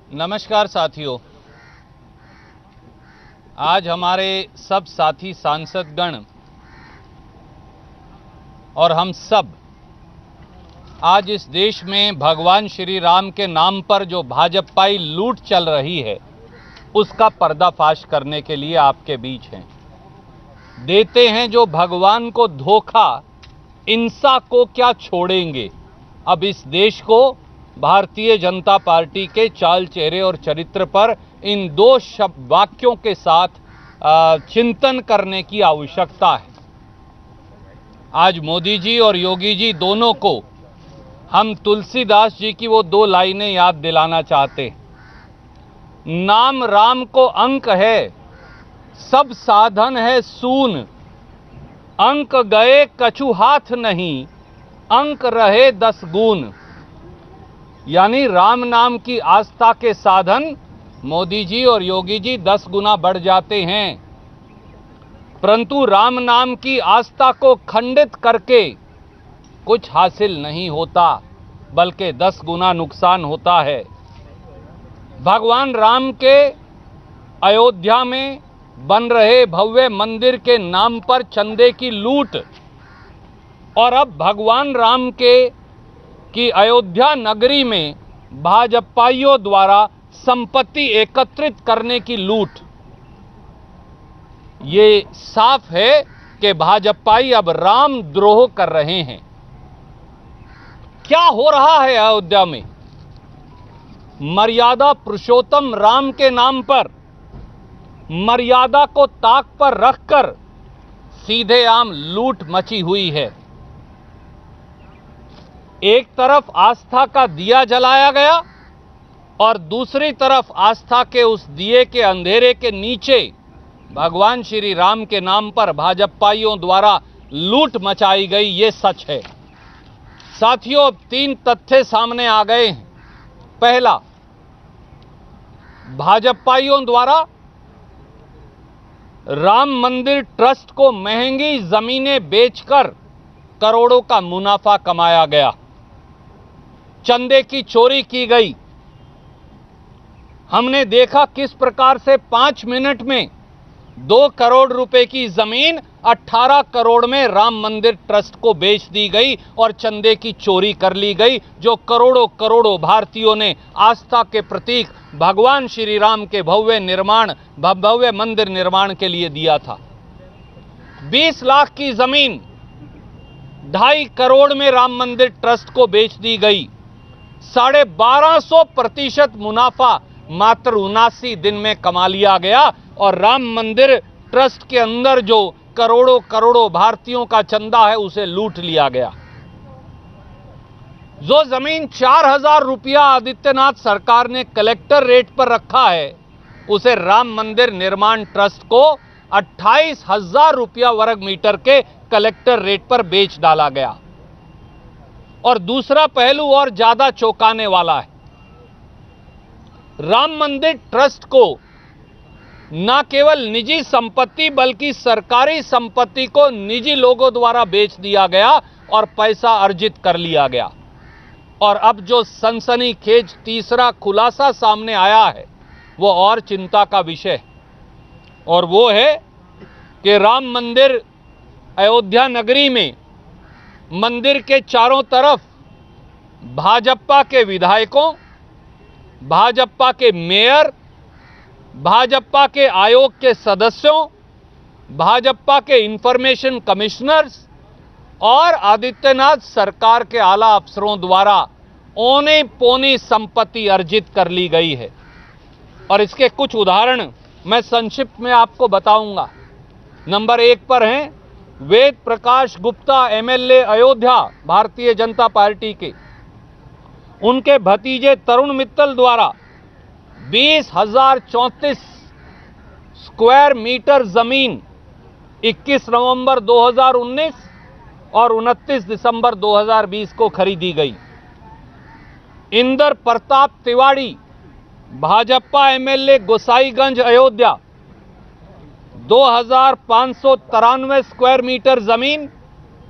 नमस्कार साथियों, आज हमारे सब साथी सांसदगण और हम सब आज इस देश में भगवान श्री राम के नाम पर जो भाजपाई लूट चल रही है उसका पर्दाफाश करने के लिए आपके बीच हैं। देते हैं जो भगवान को धोखा, इंसा को क्या छोड़ेंगे। अब इस देश को भारतीय जनता पार्टी के चाल चेहरे और चरित्र पर इन दो वाक्यों के साथ चिंतन करने की आवश्यकता है। आज मोदी जी और योगी जी दोनों को हम तुलसीदास जी की वो दो लाइनें याद दिलाना चाहते हैं। नाम राम को अंक है, सब साधन है सून। अंक गए कछु हाथ नहीं, अंक रहे 10 गुण। यानी राम नाम की आस्था के साधन मोदी जी और योगी जी 10 गुना बढ़ जाते हैं, परंतु राम नाम की आस्था को खंडित करके कुछ हासिल नहीं होता, बल्कि 10 गुना नुकसान होता है। भगवान राम के अयोध्या में बन रहे भव्य मंदिर के नाम पर चंदे की लूट और अब भगवान राम की अयोध्या नगरी में भाजपाइयों द्वारा संपत्ति एकत्रित करने की लूट, ये साफ है कि भाजपाई अब राम द्रोह कर रहे हैं। क्या हो रहा है अयोध्या में? मर्यादा पुरुषोत्तम राम के नाम पर मर्यादा को ताक पर रखकर सीधे आम लूट मची हुई है। एक तरफ आस्था का दिया जलाया गया और दूसरी तरफ आस्था के उस दिए के अंधेरे के नीचे भगवान श्री राम के नाम पर भाजपाइयों द्वारा लूट मचाई गई, ये सच है। साथियों, अब 3 तथ्य सामने आ गए हैं। पहला, भाजपाइयों द्वारा राम मंदिर ट्रस्ट को महंगी जमीनें बेचकर करोड़ों का मुनाफा कमाया गया, चंदे की चोरी की गई। हमने देखा किस प्रकार से 5 मिनट में 2 करोड़ रुपए की जमीन 18 करोड़ में राम मंदिर ट्रस्ट को बेच दी गई और चंदे की चोरी कर ली गई, जो करोड़ों करोड़ों भारतीयों ने आस्था के प्रतीक भगवान श्री राम के भव्य मंदिर निर्माण के लिए दिया था। 20 लाख की जमीन 2.5 करोड़ में राम मंदिर ट्रस्ट को बेच दी गई। 1250% मुनाफा मात्र 79 दिन में कमा लिया गया और राम मंदिर ट्रस्ट के अंदर जो करोड़ों करोड़ों भारतीयों का चंदा है उसे लूट लिया गया। जो जमीन 4000 रुपया आदित्यनाथ सरकार ने कलेक्टर रेट पर रखा है, उसे राम मंदिर निर्माण ट्रस्ट को 28,000 रुपया वर्ग मीटर के कलेक्टर रेट पर बेच डाला गया। और दूसरा पहलू और ज्यादा चौंकाने वाला है। राम मंदिर ट्रस्ट को न केवल निजी संपत्ति बल्कि सरकारी संपत्ति को निजी लोगों द्वारा बेच दिया गया और पैसा अर्जित कर लिया गया। और अब जो सनसनीखेज तीसरा खुलासा सामने आया है वो और चिंता का विषय है, और वो है कि राम मंदिर अयोध्या नगरी में मंदिर के चारों तरफ भाजपा के विधायकों, भाजपा के मेयर, भाजपा के आयोग के सदस्यों, भाजपा के इंफॉर्मेशन कमिश्नर्स और आदित्यनाथ सरकार के आला अफसरों द्वारा औने पौनी संपत्ति अर्जित कर ली गई है। और इसके कुछ उदाहरण मैं संक्षिप्त में आपको बताऊंगा। नंबर 1 पर हैं वेद प्रकाश गुप्ता, एमएलए अयोध्या, भारतीय जनता पार्टी के। उनके भतीजे तरुण मित्तल द्वारा 20,034 स्क्वायर मीटर जमीन 21 नवंबर 2019 और 29 दिसंबर 2020 को खरीदी गई। Inder Pratap Tiwari, Bhajpa MLA Gosaiganj Ayodhya, 2593 square metre जमीन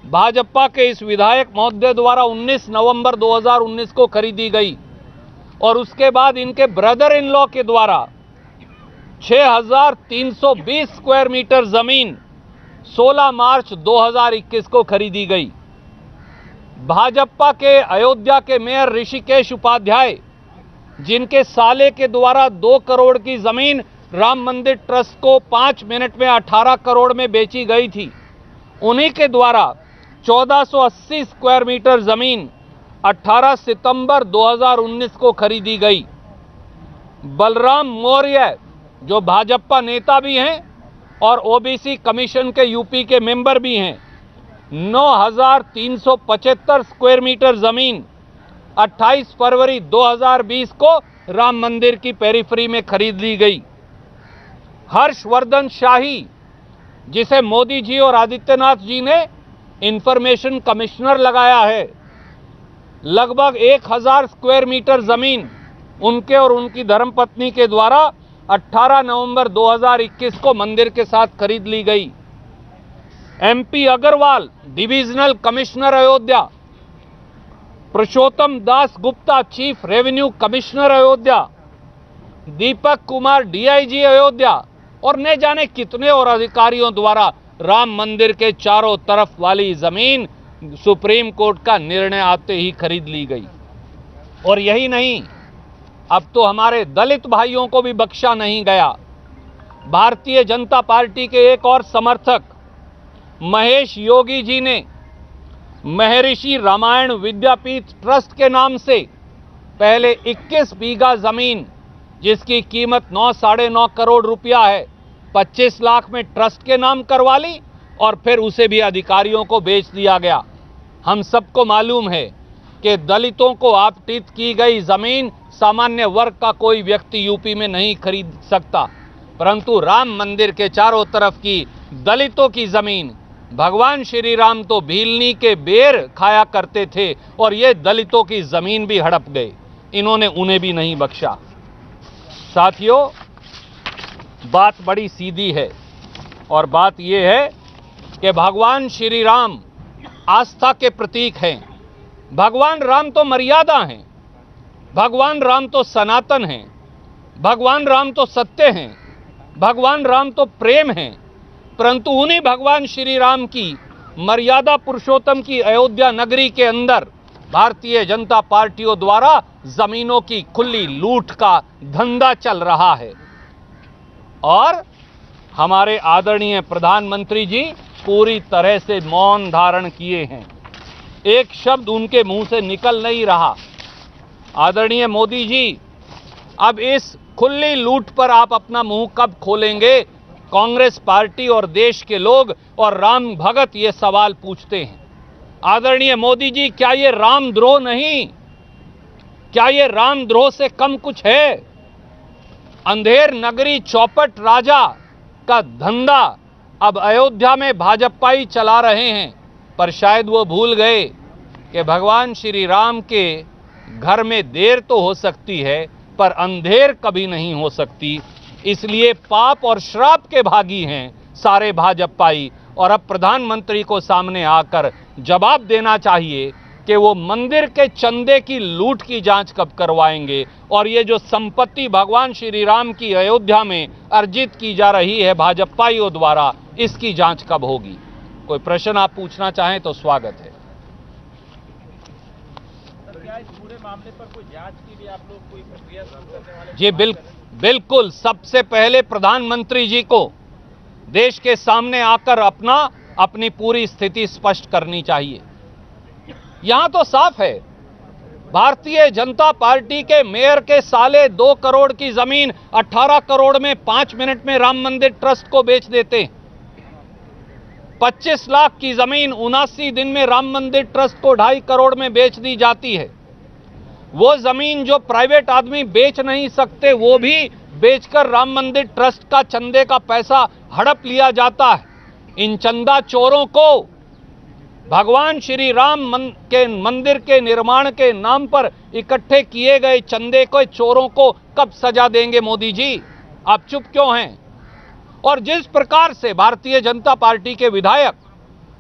भाजपा के इस विधायक महोदय द्वारा 19 नवंबर 2019 को खरीदी गई। और उसके बाद इनके ब्रदर इन लॉ के द्वारा 6,320 स्क्वायर मीटर जमीन 16 मार्च 2021 को खरीदी गई। भाजपा के अयोध्या के मेयर ऋषिकेश उपाध्याय, जिनके साले के द्वारा 2 करोड़ की जमीन राम मंदिर ट्रस्ट को 5 मिनट में 18 करोड़ में बेची गई थी, उन्हीं के द्वारा 1480 स्क्वायर मीटर जमीन 18 सितंबर 2019 को खरीदी गई। बलराम मौर्य, जो भाजपा नेता भी हैं और ओबीसी कमीशन के यूपी के मेंबर भी हैं, 9,375 स्क्वायर मीटर जमीन 28 फरवरी 2020 को राम मंदिर की पेरिफेरी में खरीद ली गई। हर्षवर्धन शाही, जिसे मोदी जी और आदित्यनाथ जी ने इंफॉर्मेशन कमिश्नर लगाया है, लगभग 1,000 स्क्वायर मीटर जमीन उनके और उनकी धर्मपत्नी के द्वारा 18 नवंबर 2021 को मंदिर के साथ खरीद ली गई। MP Agarwal, divisional commissioner Ayodhya, Purushottam Das Gupta, chief revenue commissioner Ayodhya, Deepak Kumar, DIG Ayodhya और न जाने कितने और अधिकारियों द्वारा राम मंदिर के चारों तरफ वाली जमीन सुप्रीम कोर्ट का निर्णय आते ही खरीद ली गई। और यही नहीं, अब तो हमारे दलित भाइयों को भी बख्शा नहीं गया। भारतीय जनता पार्टी के एक और समर्थक महेश योगी जी ने महर्षि रामायण विद्यापीठ ट्रस्ट के नाम से पहले 21 बीघा जमीन, जिसकी कीमत 9-9.5 करोड़ रुपया है, 25 लाख में ट्रस्ट के नाम करवा ली और फिर उसे भी अधिकारियों को बेच दिया गया। हम सबको मालूम है कि दलितों को आवंटित की गई जमीन सामान्य वर्ग का कोई व्यक्ति यूपी में नहीं खरीद सकता, परंतु राम मंदिर के चारों तरफ की दलितों की जमीन, भगवान श्री राम तो भीलनी के बेर खाया करते थे और ये दलितों की जमीन भी हड़प गए। इन्होंने उन्हें भी नहीं बख्शा। साथियों, बात बड़ी सीधी है और बात यह है कि भगवान श्री राम आस्था के प्रतीक हैं। भगवान राम तो मर्यादा हैं, भगवान राम तो सनातन हैं, भगवान राम तो सत्य हैं, भगवान राम तो प्रेम हैं, परंतु उन्हीं भगवान श्री राम की मर्यादा पुरुषोत्तम की अयोध्या नगरी के अंदर भारतीय जनता पार्टियों द्वारा जमीनों की खुली लूट का धंधा चल रहा है। और हमारे आदरणीय प्रधानमंत्री जी पूरी तरह से मौन धारण किए हैं, एक शब्द उनके मुंह से निकल नहीं रहा। आदरणीय मोदी जी, अब इस खुली लूट पर आप अपना मुंह कब खोलेंगे? कांग्रेस पार्टी और देश के लोग और राम भगत ये सवाल पूछते हैं। आदरणीय मोदी जी, क्या ये रामद्रोह नहीं? क्या ये रामद्रोह से कम कुछ है? अंधेर नगरी चौपट राजा का धंधा अब अयोध्या में भाजपाई चला रहे हैं, पर शायद वो भूल गए कि भगवान श्री राम के घर में देर तो हो सकती है, पर अंधेर कभी नहीं हो सकती। इसलिए पाप और श्राप के भागी हैं सारे भाजपाई, और अब प्रधानमंत्री को सामने आकर जवाब देना चाहिए कि वो मंदिर के चंदे की लूट की जांच कब करवाएंगे और ये जो संपत्ति भगवान श्री राम की अयोध्या में अर्जित की जा रही है भाजपाइयों द्वारा, इसकी जांच कब होगी? कोई प्रश्न आप पूछना चाहें तो स्वागत है। क्या इस पूरे मामले पर कोई जांच के लिए आप लोग कोई प्रक्रिया शुरू करने वाले? जी बिल्कुल। सबसे पहले प्रधानमंत्री जी को देश के सामने आकर अपनी पूरी स्थिति स्पष्ट करनी चाहिए। यहां तो साफ है, भारतीय जनता पार्टी के मेयर के साले 2 करोड़ की जमीन 18 करोड़ में 5 मिनट में राम मंदिर ट्रस्ट को बेच देते हैं। 25 लाख की जमीन 79 दिन में राम मंदिर ट्रस्ट को 2.5 करोड़ में बेच दी जाती है। वो जमीन जो प्राइवेट आदमी बेच नहीं सकते, वो भी बेचकर राम मंदिर ट्रस्ट का चंदे का पैसा हड़प लिया जाता है। इन चंदा चोरों को भगवान श्री राम के मंदिर के निर्माण के नाम पर इकट्ठे किए गए चंदे को चोरों को कब सजा देंगे मोदी जी? आप चुप क्यों हैं? और जिस प्रकार से भारतीय जनता पार्टी के विधायक,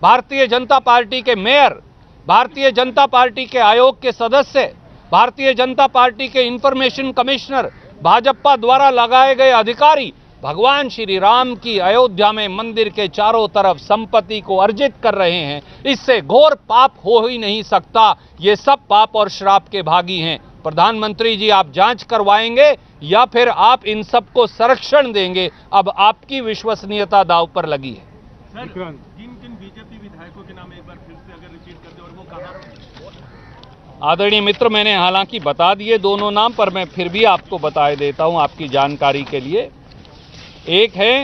भारतीय जनता पार्टी के मेयर, भारतीय जनता पार्टी के आयोग के सदस्य भारतीय जनता पार्टी के इंफॉर्मेशन कमिश्नर, भाजपा द्वारा लगाए गए अधिकारी भगवान श्री राम की अयोध्या में मंदिर के चारों तरफ संपत्ति को अर्जित कर रहे हैं। इससे घोर पाप हो ही नहीं सकता। ये सब पाप और श्राप के भागी हैं। प्रधानमंत्री जी, आप जांच करवाएंगे या फिर आप इन सबको संरक्षण देंगे? अब आपकी विश्वसनीयता दांव पर लगी है। सर, किन किन बीजेपी विधायकों के नाम एक बार फिर से अगर रिपीट कर दे, और वो कहां? आदरणीय मित्र, मैंने हालांकि बता दिए दोनों नाम, पर मैं फिर भी आपको बता देता हूं आपकी जानकारी के लिए। एक है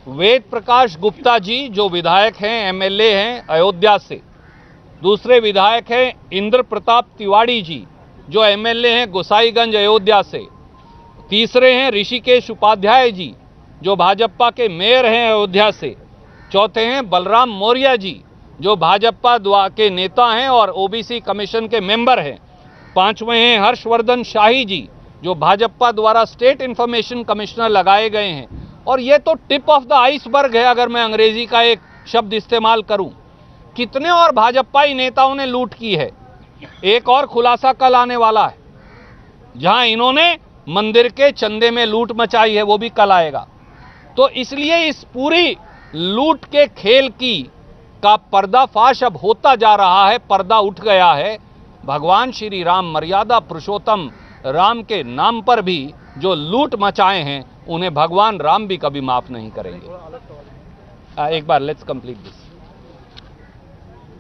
वेद प्रकाश गुप्ता जी, जो विधायक हैं, एमएलए हैं अयोध्या से। दूसरे विधायक हैं इंद्र प्रताप तिवारी जी, जो एमएलए हैं गोसाईगंज अयोध्या से। तीसरे हैं ऋषिकेश उपाध्याय जी, जो भाजपा के मेयर हैं अयोध्या से। चौथे हैं बलराम मौर्य जी, जो भाजपा के नेता हैं और ओबीसी कमीशन के मेंबर हैं। पांचवें हैं हर्षवर्धन शाही जी, जो भाजपा द्वारा स्टेट इंफॉर्मेशन कमिश्नर लगाए गए हैं। और ये तो टिप ऑफ द आइसबर्ग है, अगर मैं अंग्रेजी का एक शब्द इस्तेमाल करूं। कितने और भाजपाई नेताओं ने लूट की है। एक और खुलासा कल आने वाला है, जहां इन्होंने मंदिर के चंदे में लूट मचाई है, वो भी कल आएगा। तो इसलिए इस पूरी लूट के खेल का पर्दाफाश अब होता जा रहा है, पर्दा उठ गया है। भगवान श्री राम, मर्यादा पुरुषोत्तम राम के नाम पर भी जो लूट मचाए हैं, उन्हें भगवान राम भी कभी माफ नहीं करेंगे। एक बार लेट्स कंप्लीट दिस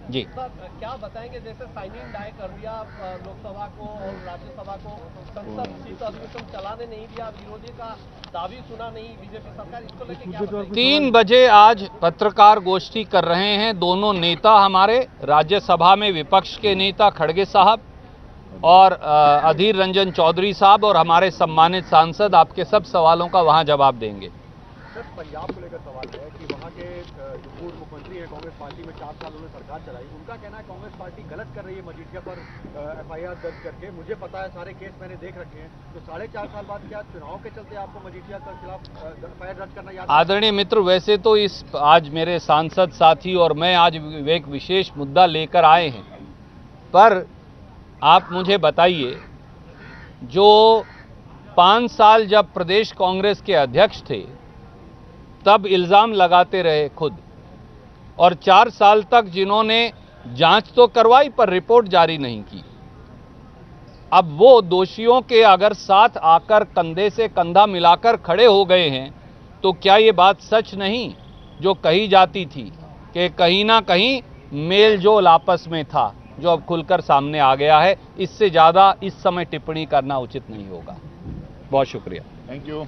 जी। क्या बताएंगे, जैसे साइन इन डाई कर दिया लोकसभा को और राज्यसभा को, संसद शीत अधिवेशन चलाने नहीं दिया, विरोधी का दावी सुना नहीं बीजेपी सरकार, इसको लेकर क्या बताएंगे? 3 बजे आज पत्रकार गोष्ठी कर रहे हैं दोनों नेता हमारे, राज्यसभा में विपक्ष के नेता खड़गे साहब और अधीर रंजन चौधरी साहब, और हमारे सम्मानित सांसद आपके सब सवालों का वहां जवाब देंगे। सर, पंजाब को लेकर सवाल है कि वहाँ के जो पूर्व मुख्यमंत्री हैं, कांग्रेस पार्टी में 4 साल उन्होंने सरकार चलाई, उनका कहना है कांग्रेस पार्टी गलत कर रही है मजीठिया पर एफआईआर दर्ज करके। मुझे पता है, सारे केस मैंने देख रखे हैं। तो 4.5 साल बाद क्या चुनाव के चलते आपको मजीठिया के खिलाफ एफआईआर दर्ज करना याद? आदरणीय मित्र, वैसे तो आज मेरे सांसद साथी और मैं आज एक विशेष मुद्दा लेकर आए हैं, पर आप मुझे बताइए, जो 5 साल जब प्रदेश कांग्रेस के अध्यक्ष थे तब इल्ज़ाम लगाते रहे खुद, और 4 साल तक जिन्होंने जांच तो करवाई पर रिपोर्ट जारी नहीं की, अब वो दोषियों के अगर साथ आकर कंधे से कंधा मिलाकर खड़े हो गए हैं, तो क्या ये बात सच नहीं जो कही जाती थी कि कहीं ना कहीं मेलजोल आपस में था, जो अब खुलकर सामने आ गया है। इससे ज़्यादा इस समय टिप्पणी करना उचित नहीं होगा। बहुत शुक्रिया। Thank you.